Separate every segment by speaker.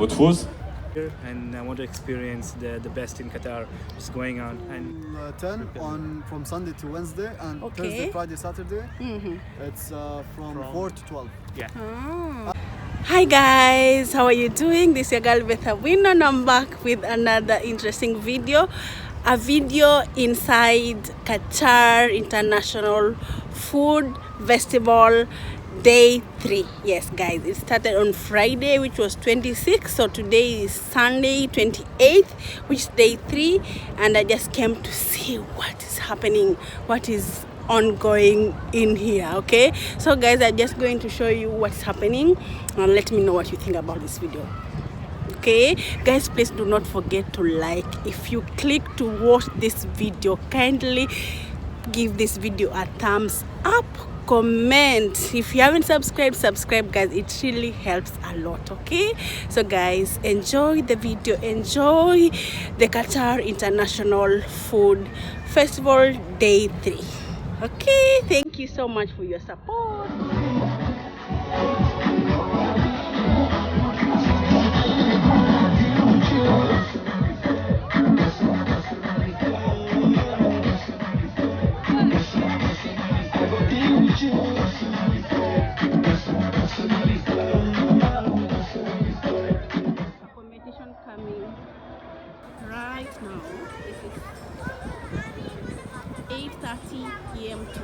Speaker 1: وتفوز.
Speaker 2: And I want to experience the best in Qatar, what's going on. And
Speaker 3: 10 on from Sunday to Wednesday, and Thursday, Friday, Saturday. It's from 4 to 12.
Speaker 2: yeah.
Speaker 4: Hi guys, how are you doing? This is your girl Beth Awino, and I'm back with another interesting video. A video inside Qatar International Food Festival Day 3. Yes guys, it started on Friday, which was 26th, so today is Sunday 28th, which is day 3, and I just came to see what is happening, what is ongoing in here. Okay, so guys, I'm just going to show you what's happening and let me know what you think about this video. Okay guys, please do not forget to like. If you click to watch this video, kindly give this video a thumbs up, comment. If you haven't subscribe guys, it really helps a lot. Okay, so guys, enjoy the video, enjoy the Qatar International Food Festival Day 3. Okay, thank you so much for your support. Competition coming right now. This is 8:30 p.m. to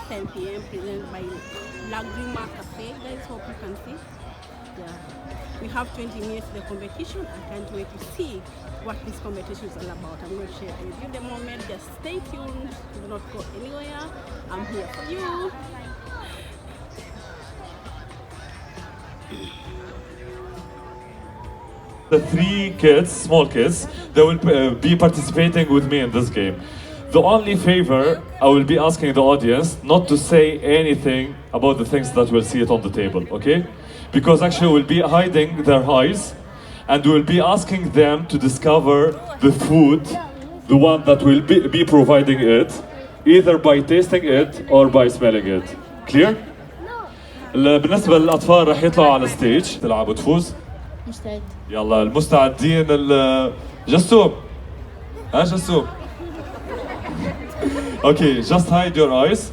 Speaker 4: 10 p.m. presented by Lagrima Cafe. Guys, hope you can see. Yeah, we have 20 minutes for the competition. I can't wait to see what this competition is all about. I'm going to share it with you the moment. Just stay tuned. Do not go anywhere. I'm here for you.
Speaker 1: The 3 kids, small kids, they will be participating with me in this game. The only favor I will be asking the audience not to say anything about the things that we'll see it on the table, okay? Because actually we'll be hiding their eyes and we'll be asking them to discover the food, the one that will be providing it, either by tasting it or by smelling it. Clear? بالنسبة للأطفال رح يطلعوا على الستيج تلعب وتفوز.
Speaker 5: مستعد.
Speaker 1: يلا المستعدين جسوم. ها جسوم. Okay, just hide your eyes.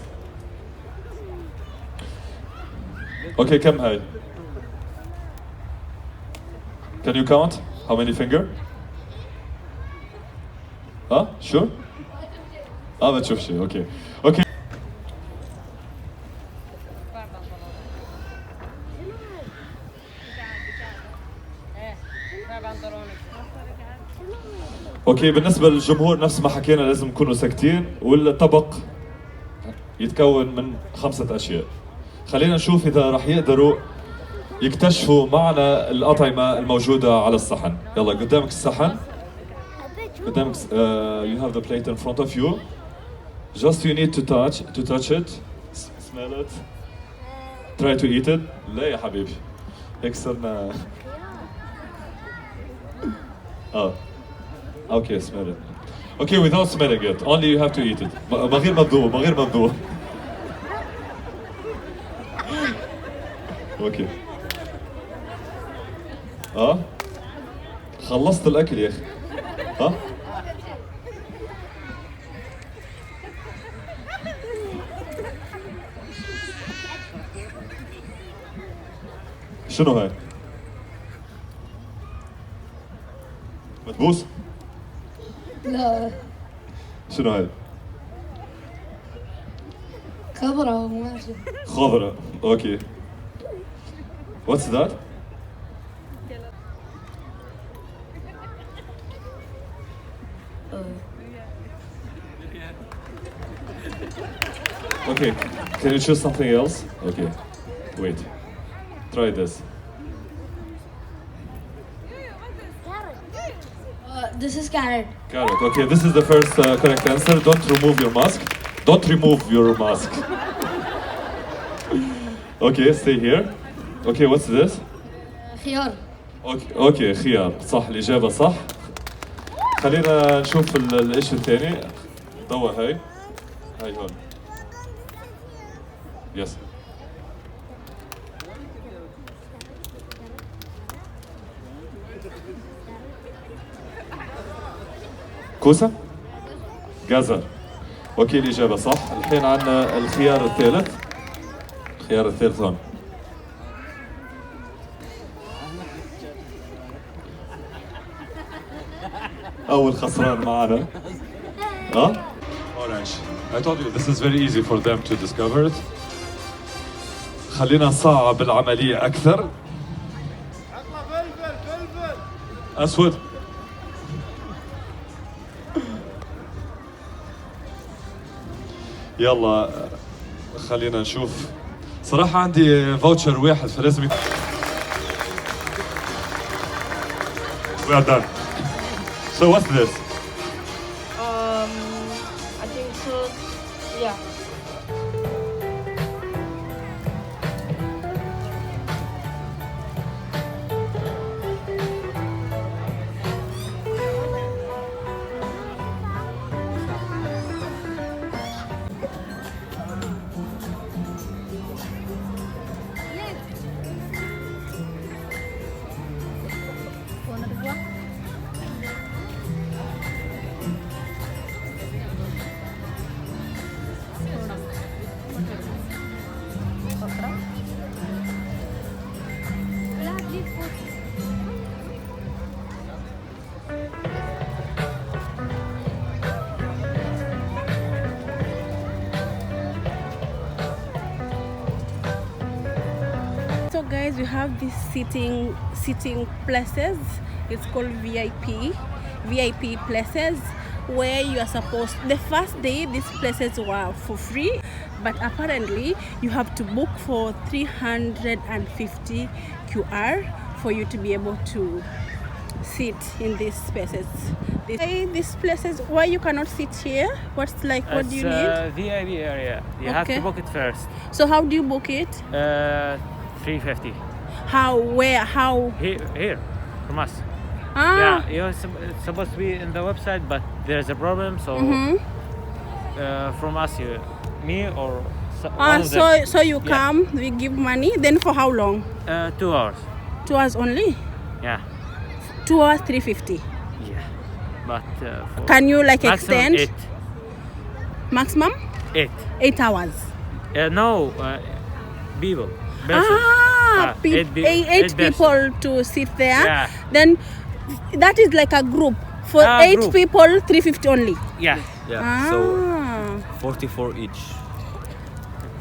Speaker 1: Okay, كم هاي؟ Can you count? How many finger? ها؟ Sure? ما تشوف شيء. Okay. Okay. اوكي، بالنسبة للجمهور نفس ما حكينا لازم يكونوا ساكتين، والطبق يتكون من 5 أشياء. خلينا نشوف إذا راح يقدروا يكتشفوا معنا الأطعمة الموجودة على الصحن. يلا قدامك الصحن. قدامك you have the plate in front of you. Just you need to touch it, smell it, try to eat it. لا يا حبيبي، هيك صرنا. Okay, smell it. Okay, without smelling it, only you have to eat it. من غير ما تذوق، من غير ما تذوق. Okay. خلصت الأكل يا أخي. شنو هاي؟ مدبوس؟
Speaker 5: لا
Speaker 1: شنو هاي؟
Speaker 5: خضرة وماشي.
Speaker 1: خضرة، اوكي. What's that? Okay, can you choose something else? Okay, wait. Try this.
Speaker 5: This is carrot.
Speaker 1: Carrot. Okay, this is the first correct answer. Don't remove your mask. Don't remove your mask. Okay, stay here. Okay, what's this?
Speaker 5: خيار.
Speaker 1: اوكي خيار، صح، الإجابة صح. خلينا نشوف الإشي الثاني. ضوء هاي هون. يس. كوسة؟ جزر. اوكي الإجابة صح. الحين عندنا الخيار الثالث. الخيار الثالث هون. أول خسران معنا. Orange. I told you this is very easy for them to discover it. خلينا نصعب العملية أكثر. أسود. يلا خلينا نشوف. صراحة عندي فاوتشر واحد فلازم We are done. So what's this?
Speaker 5: I think so. Yeah.
Speaker 4: So guys, we have these sitting places. It's called VIP places, where you are supposed, the first day these places were for free, but apparently you have to book for 350 QR for you to be able to sit in these spaces. These places why you cannot sit here? What do you need?
Speaker 6: It's VIP area. You have to book it first.
Speaker 4: So how do you book it?
Speaker 6: 350.
Speaker 4: How? Where? How?
Speaker 6: Here, from us.
Speaker 4: Ah.
Speaker 6: Yeah, it's supposed to be in the website, but there's a problem. So from us, me or one of them.
Speaker 4: So you come, we give money. Then for how long?
Speaker 6: 2 hours.
Speaker 4: 2 hours only.
Speaker 6: Yeah.
Speaker 4: 2 hours 350.
Speaker 6: Yeah. But for
Speaker 4: Can you
Speaker 6: maximum
Speaker 4: extend?
Speaker 6: 8.
Speaker 4: Maximum?
Speaker 6: 8.
Speaker 4: 8 hours.
Speaker 6: No, people. Persons.
Speaker 4: Eight people to sit there.
Speaker 6: Yeah.
Speaker 4: Then that is like a group. For 8
Speaker 6: group.
Speaker 4: people, 350 only.
Speaker 6: Yeah.
Speaker 7: Yeah, so
Speaker 4: Ah.
Speaker 7: 44 each.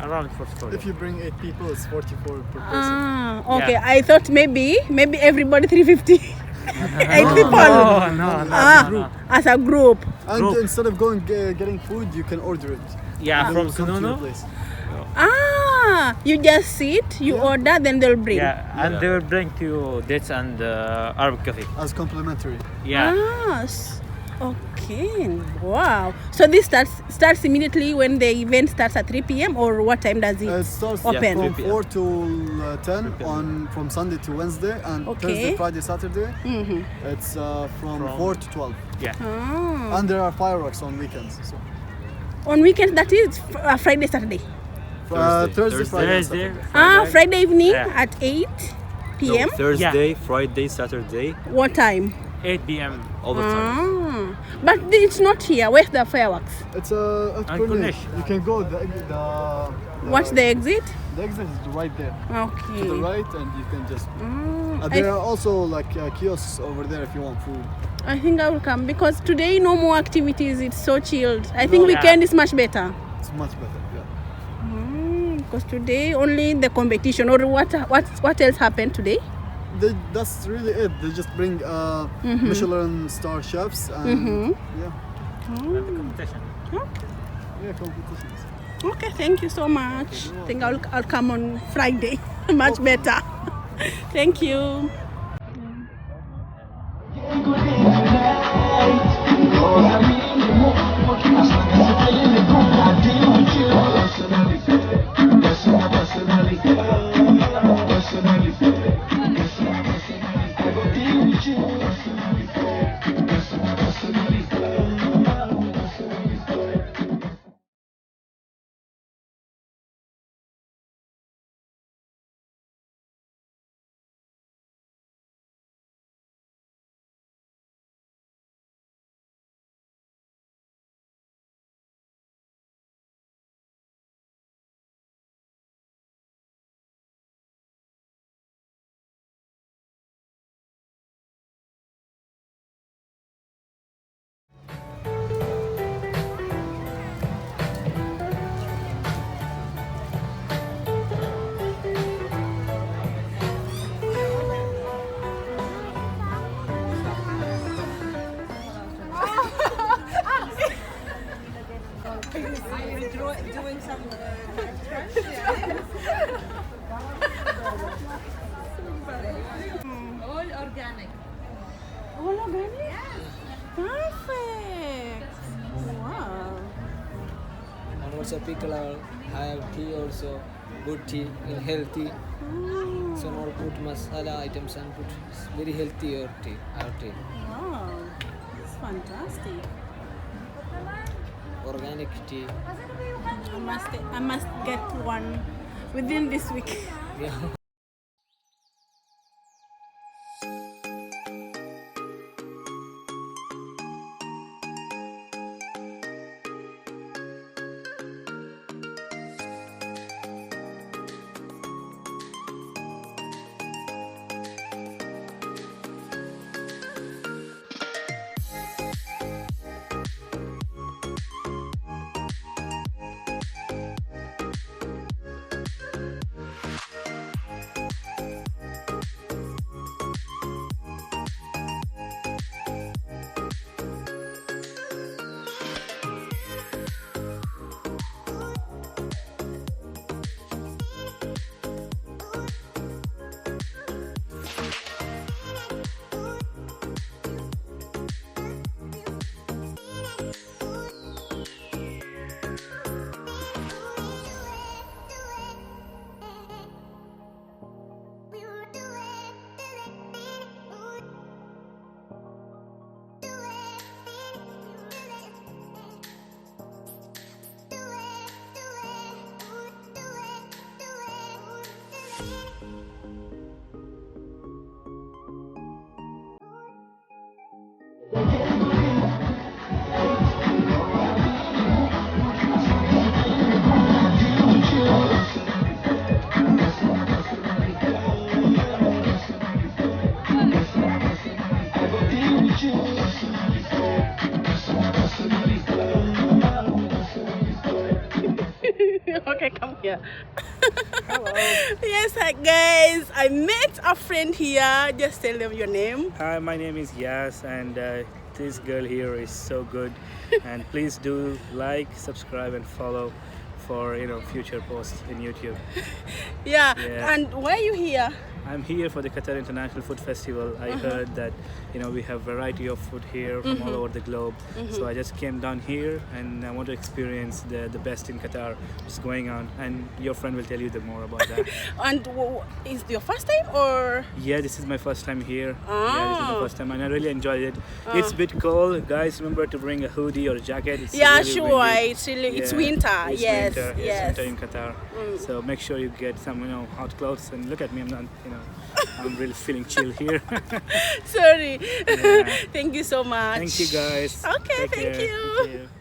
Speaker 6: Around 44.
Speaker 3: If you bring 8 people, it's 44 per person.
Speaker 4: Ah, okay.
Speaker 6: Yeah.
Speaker 4: I thought maybe everybody 350. 8 people.
Speaker 6: No.
Speaker 4: As a group.
Speaker 3: And
Speaker 6: Group.
Speaker 3: instead of going getting food, you can order it.
Speaker 6: Yeah,
Speaker 3: They
Speaker 6: from
Speaker 3: will come to your
Speaker 6: Sununu.
Speaker 3: place.
Speaker 4: You just sit, you order, then they'll bring.
Speaker 6: Yeah, and they will bring to you dates and Arabic coffee.
Speaker 3: As complimentary.
Speaker 6: Yeah.
Speaker 4: Okay. Wow. So this starts immediately when the event starts at 3 p.m. or what time does it
Speaker 3: It starts
Speaker 4: open?
Speaker 3: from
Speaker 7: 3
Speaker 3: 4 to 10 from Sunday to Wednesday, and
Speaker 4: Okay.
Speaker 3: Thursday, Friday, Saturday. It's from 4 to 12.
Speaker 6: Yeah.
Speaker 4: Ah.
Speaker 3: And there are fireworks on weekends. So.
Speaker 4: On weekends, that is Friday, Saturday.
Speaker 3: Thursday, Friday, and
Speaker 6: Thursday.
Speaker 3: Saturday.
Speaker 4: Friday evening
Speaker 6: Yeah.
Speaker 4: at 8 p.m.
Speaker 7: No, Thursday, Friday, Saturday,
Speaker 4: What time?
Speaker 6: 8 p.m.
Speaker 7: all the time.
Speaker 4: But it's not here. Where's the fireworks?
Speaker 3: It's at
Speaker 6: And
Speaker 3: Corniche.
Speaker 6: Corniche.
Speaker 3: You can go
Speaker 4: What's the exit?
Speaker 3: The exit is right there.
Speaker 4: Okay.
Speaker 3: To the right, and you can just.
Speaker 4: I,
Speaker 3: There are also like kiosks over there if you want food.
Speaker 4: I think I will come because today no more activities. It's so chilled. I think
Speaker 6: Yeah.
Speaker 4: weekend is much better.
Speaker 3: It's much better. Yeah.
Speaker 4: Because today only the competition. Or what else happened today?
Speaker 3: That's really it. They just bring Michelin star chefs and yeah,
Speaker 6: Competition.
Speaker 3: yeah, competitions.
Speaker 4: Okay, thank you so much. I think I'll come on Friday. Much better. Thank you.
Speaker 8: also people are have tea also, good tea, healthy. So not put masala items and put very healthy your tea. Our tea.
Speaker 4: Wow, it's fantastic.
Speaker 8: Organic tea.
Speaker 4: I must get one within this week.
Speaker 8: Yeah.
Speaker 4: Okay, come here. Hello. Yes, hi guys. I met a friend here. Just tell them your name.
Speaker 2: Hi, my name is Yas, and this girl here is so good. And please do like, subscribe, and follow for future posts in YouTube.
Speaker 4: Yeah. And why are you here?
Speaker 2: I'm here for the Qatar International Food Festival. I heard that we have variety of food here from all over the globe. So I just came down here and I want to experience the best in Qatar, what's going on, and your friend will tell you more about that.
Speaker 4: And is it your first time or?
Speaker 2: Yeah, this is my first time here. Yeah, this is my first time and I really enjoyed it. It's a bit cold, guys. Remember to bring a hoodie or a jacket. It's really windy.
Speaker 4: It's winter.
Speaker 2: It's
Speaker 4: yes,
Speaker 2: winter.
Speaker 4: yes.
Speaker 2: It's winter in Qatar. So make sure you get some hot clothes, and look at me. I'm not I'm really feeling chill here.
Speaker 4: Sorry.
Speaker 2: Yeah.
Speaker 4: Thank you so much.
Speaker 2: Thank you guys.
Speaker 4: Okay,
Speaker 2: Take
Speaker 4: thank
Speaker 2: care.
Speaker 4: you.
Speaker 2: Thank you.